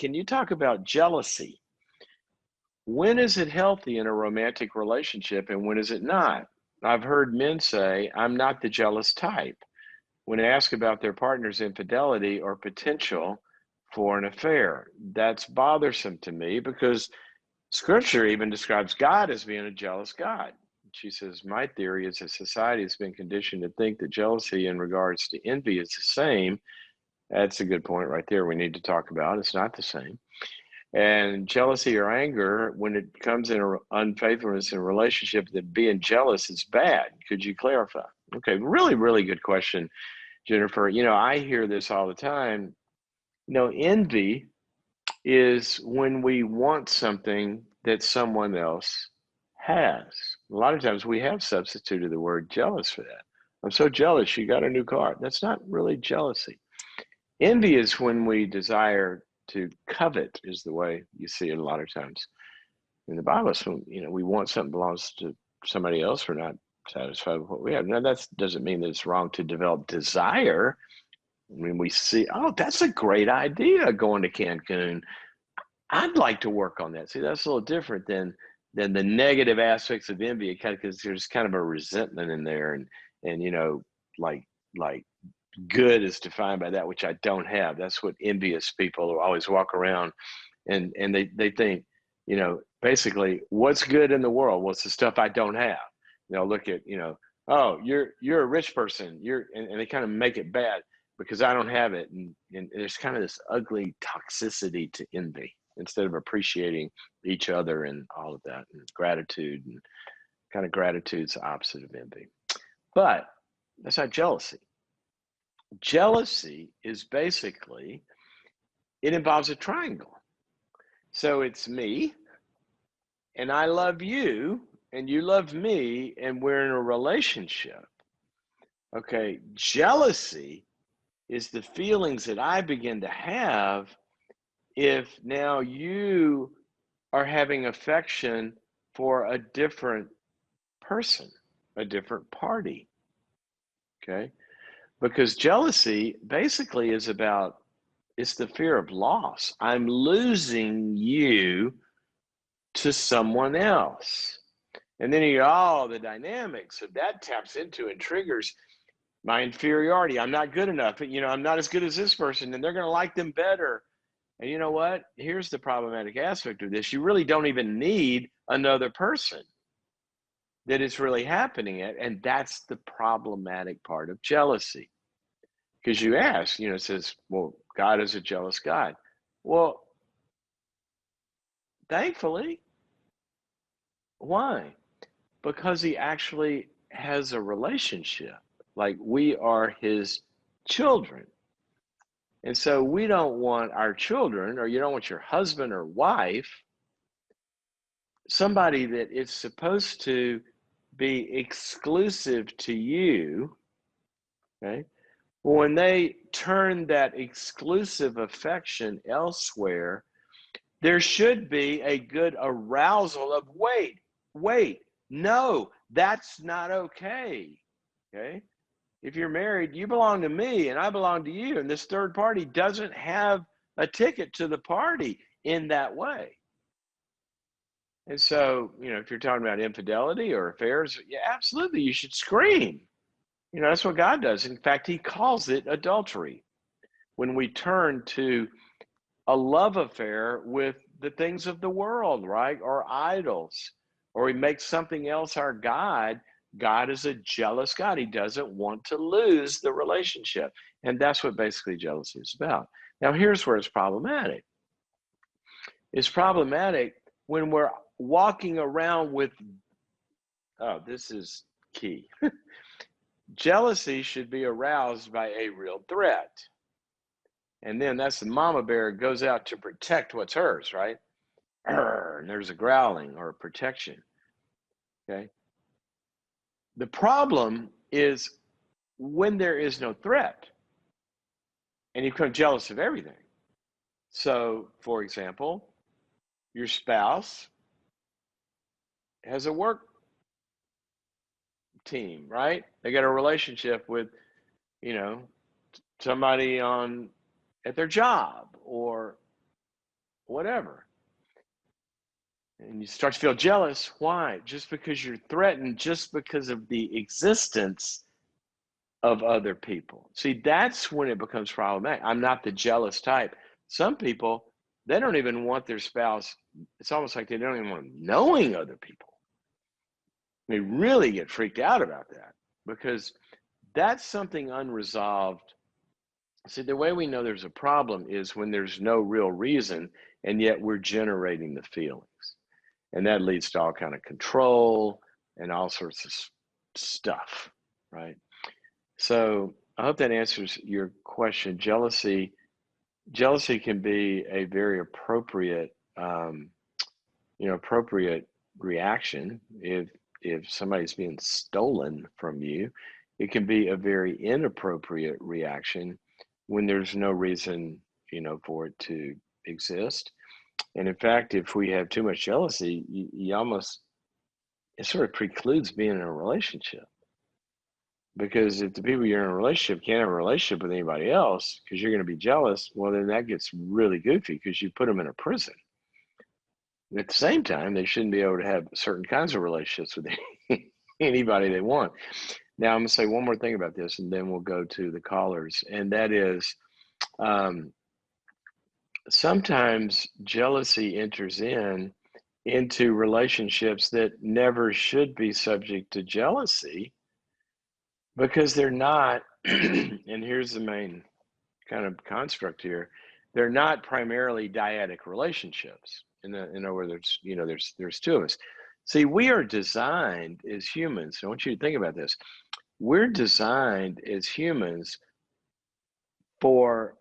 can you talk about jealousy? When is it healthy in a romantic relationship and when is it not? I've heard men say, I'm not the jealous type, when asked about their partner's infidelity or potential for an affair. That's bothersome to me because Scripture even describes God as being a jealous God. She says, my theory is that society has been conditioned to think that jealousy in regards to envy is the same. That's a good point right there we need to talk about. It's not the same. And jealousy or anger, when it comes in unfaithfulness in a relationship, that being jealous is bad. Could you clarify? Okay, really, really good question, Jennifer. I hear this all the time. Envy is when we want something that someone else has. A lot of times we have substituted the word jealous for that. I'm so jealous you got a new car. That's not really jealousy. Envy is when we desire to covet, is the way you see it a lot of times in the Bible. So, we want something belongs to somebody else. We're not satisfied with what we have. Now, that doesn't mean that it's wrong to develop desire. When we see, oh, that's a great idea, going to Cancun. I'd like to work on that. See, that's a little different than the negative aspects of envy, because there's kind of a resentment in there, and like good is defined by that which I don't have. That's what envious people always walk around, and they think, basically, what's good in the world? What's the stuff I don't have? Look at, oh, you're a rich person. And they kind of make it bad because I don't have it, and there's kind of this ugly toxicity to envy instead of appreciating each other and all of that, and gratitude, and kind of gratitude's the opposite of envy. But that's not jealousy. Jealousy is basically, it involves a triangle. So it's me, and I love you, and you love me, and we're in a relationship. Okay, jealousy is the feelings that I begin to have if now you are having affection for a different person, a different party. Okay, because jealousy basically is about, it's the fear of loss. I'm losing you to someone else. And then the dynamics of that taps into and triggers my inferiority. I'm not good enough. I'm not as good as this person, and they're going to like them better. And you know what? Here's the problematic aspect of this. You really don't even need another person that it's really happening at. And that's the problematic part of jealousy. Because you ask, it says, well, God is a jealous God. Well, thankfully, why? Because he actually has a relationship. Like, we are his children. And so we don't want our children, or you don't want your husband or wife, somebody that is supposed to be exclusive to you, okay? When they turn that exclusive affection elsewhere, there should be a good arousal of, wait, no, that's not okay. Okay? If you're married, you belong to me and I belong to you, and this third party doesn't have a ticket to the party in that way. And so, if you're talking about infidelity or affairs, yeah, absolutely, you should scream. That's what God does. In fact, he calls it adultery when we turn to a love affair with the things of the world, right? Or idols, or we make something else our God. God is a jealous God. He doesn't want to lose the relationship. And that's what basically jealousy is about. Now, here's where it's problematic. It's problematic when we're walking around with, oh, this is key. Jealousy should be aroused by a real threat. And then that's the mama bear goes out to protect what's hers, right? And there's a growling or a protection. Okay. The problem is when there is no threat and you become jealous of everything. So, for example, your spouse has a work team, right? They got a relationship with, somebody at their job, or whatever. And you start to feel jealous. Why? Just because you're threatened, just because of the existence of other people. See, that's when it becomes problematic. I'm not the jealous type. Some people, they don't even want their spouse. It's almost like they don't even want them knowing other people. They really get freaked out about that because that's something unresolved. See, the way we know there's a problem is when there's no real reason, and yet we're generating the feelings. And that leads to all kind of control and all sorts of stuff, right? So I hope that answers your question. Jealousy can be a very appropriate, appropriate reaction if somebody's being stolen from you. It can be a very inappropriate reaction when there's no reason, for it to exist. And in fact, if we have too much jealousy, it sort of precludes being in a relationship. Because if the people you're in a relationship can't have a relationship with anybody else because you're going to be jealous, well, then that gets really goofy because you put them in a prison. And at the same time, they shouldn't be able to have certain kinds of relationships with anybody they want. Now, I'm going to say one more thing about this, and then we'll go to the callers. And that is, sometimes jealousy enters into relationships that never should be subject to jealousy because they're not, and here's the main kind of construct here, they're not primarily dyadic relationships. In other words, there's two of us. See, we are designed as humans. I want you to think about this. We're designed as humans for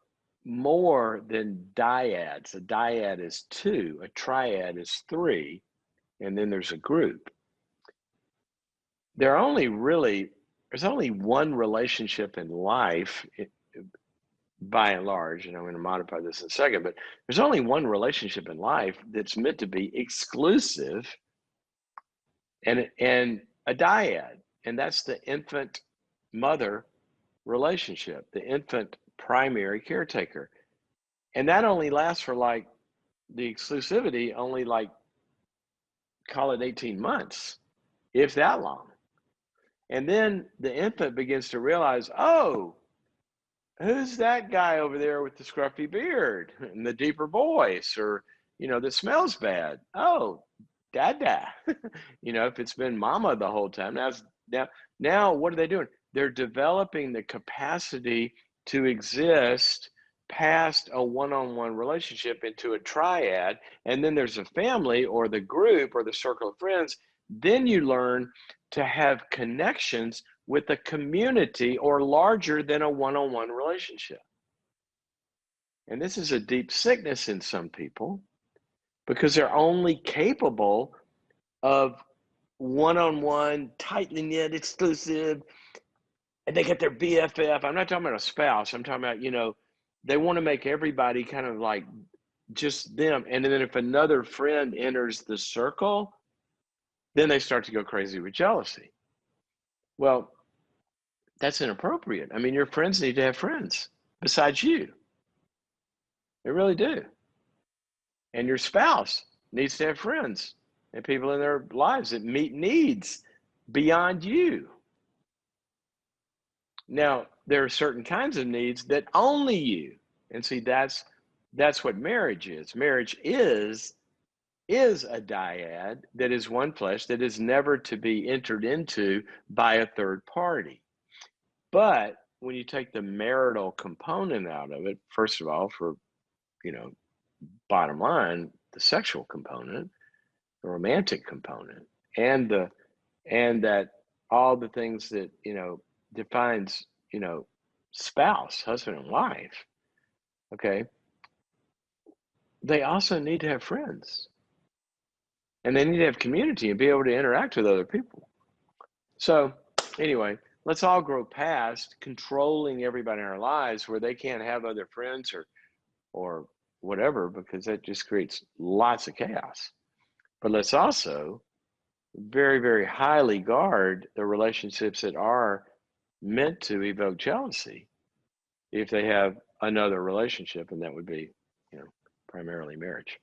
more than dyads. A dyad is two, a triad is three, and then there's a group. There's only one relationship in life, by and large, and I'm going to modify this in a second, but there's only one relationship in life that's meant to be exclusive and a dyad, and that's the infant-mother relationship, the infant primary caretaker. And that only lasts for the exclusivity only call it 18 months, if that long. And then the infant begins to realize, oh, who's that guy over there with the scruffy beard and the deeper voice, or, that smells bad? Oh, dada. If it's been mama the whole time, now what are they doing? They're developing the capacity to exist past a one-on-one relationship into a triad, and then there's a family or the group or the circle of friends. Then you learn to have connections with a community or larger than a one-on-one relationship. And this is a deep sickness in some people because they're only capable of one-on-one, tightly knit, exclusive, and they get their BFF. I'm not talking about a spouse. I'm talking about, they want to make everybody kind of like just them. And then if another friend enters the circle, then they start to go crazy with jealousy. Well, that's inappropriate. I mean, your friends need to have friends besides you. They really do. And your spouse needs to have friends and people in their lives that meet needs beyond you. Now, there are certain kinds of needs that only you. And see, that's what marriage is. Marriage is a dyad that is one flesh that is never to be entered into by a third party. But when you take the marital component out of it, first of all, for, bottom line, the sexual component, the romantic component, and that all the things that, defines, spouse, husband and wife, okay, they also need to have friends. And they need to have community and be able to interact with other people. So anyway, let's all grow past controlling everybody in our lives where they can't have other friends or whatever, because that just creates lots of chaos. But let's also very, very highly guard the relationships that are meant to evoke jealousy if they have another relationship, and that would be, primarily marriage.